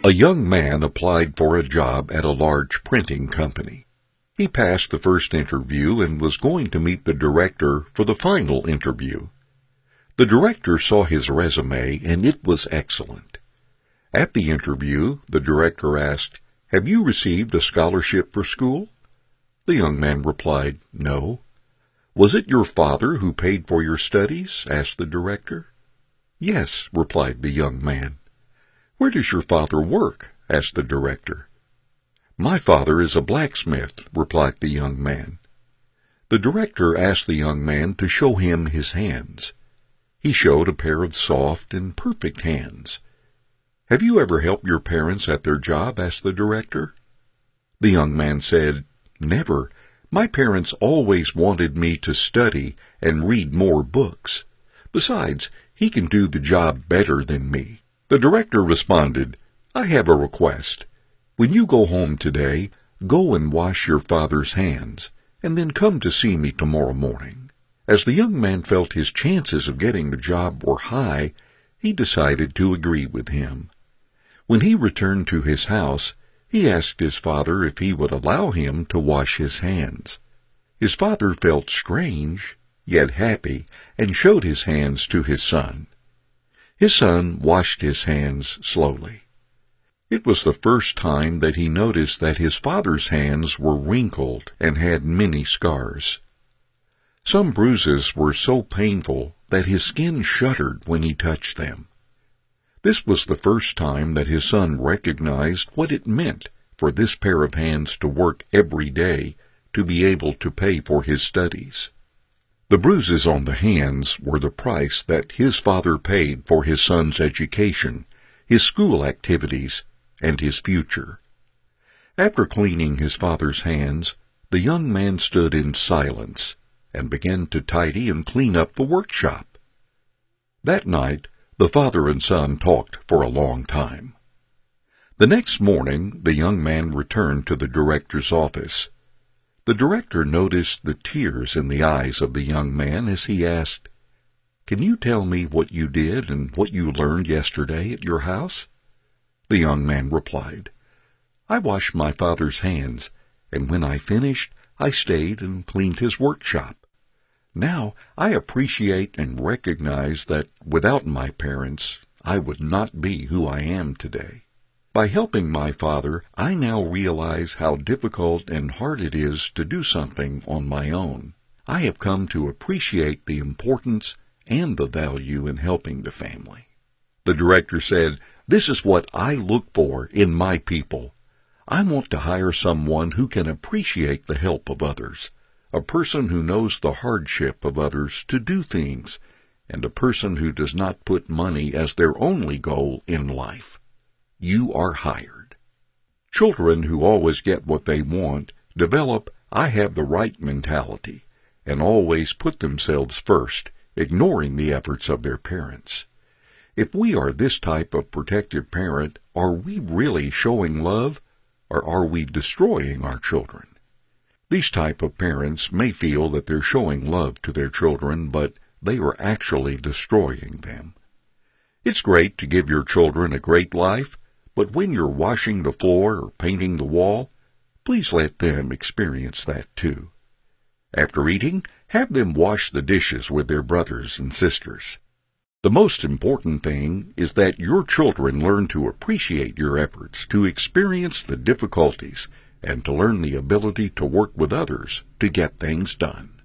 A young man applied for a job at a large printing company. He passed the first interview and was going to meet the director for the final interview. The director saw his resume, and it was excellent. At the interview, the director asked, "Have you received a scholarship for school?" The young man replied, "No." "Was it your father who paid for your studies?" asked the director. "Yes," replied the young man. "Where does your father work?" asked the director. "My father is a blacksmith," replied the young man. The director asked the young man to show him his hands. He showed a pair of soft and perfect hands. "Have you ever helped your parents at their job?" asked the director. The young man said, "Never. My parents always wanted me to study and read more books. Besides, he can do the job better than me." The director responded, "I have a request. When you go home today, go and wash your father's hands, and then come to see me tomorrow morning." As the young man felt his chances of getting the job were high, he decided to agree with him. When he returned to his house, he asked his father if he would allow him to wash his hands. His father felt strange, yet happy, and showed his hands to his son. His son washed his hands slowly. It was the first time that he noticed that his father's hands were wrinkled and had many scars. Some bruises were so painful that his skin shuddered when he touched them. This was the first time that his son recognized what it meant for this pair of hands to work every day to be able to pay for his studies. The bruises on the hands were the price that his father paid for his son's education, his school activities, and his future. After cleaning his father's hands, the young man stood in silence and began to tidy and clean up the workshop. That night, the father and son talked for a long time. The next morning, the young man returned to the director's office. The director noticed the tears in the eyes of the young man as he asked, "Can you tell me what you did and what you learned yesterday at your house?" The young man replied, "I washed my father's hands, and when I finished, I stayed and cleaned his workshop. Now I appreciate and recognize that without my parents, I would not be who I am today. By helping my father, I now realize how difficult and hard it is to do something on my own. I have come to appreciate the importance and the value in helping the family." The director said, "This is what I look for in my people. I want to hire someone who can appreciate the help of others, a person who knows the hardship of others to do things, and a person who does not put money as their only goal in life. You are hired." Children who always get what they want develop "I have the right" mentality and always put themselves first, ignoring the efforts of their parents. If we are this type of protective parent, are we really showing love, or are we destroying our children? These type of parents may feel that they're showing love to their children, but they are actually destroying them. It's great to give your children a great life, but when you're washing the floor or painting the wall, please let them experience that too. After eating, have them wash the dishes with their brothers and sisters. The most important thing is that your children learn to appreciate your efforts, to experience the difficulties, and to learn the ability to work with others to get things done.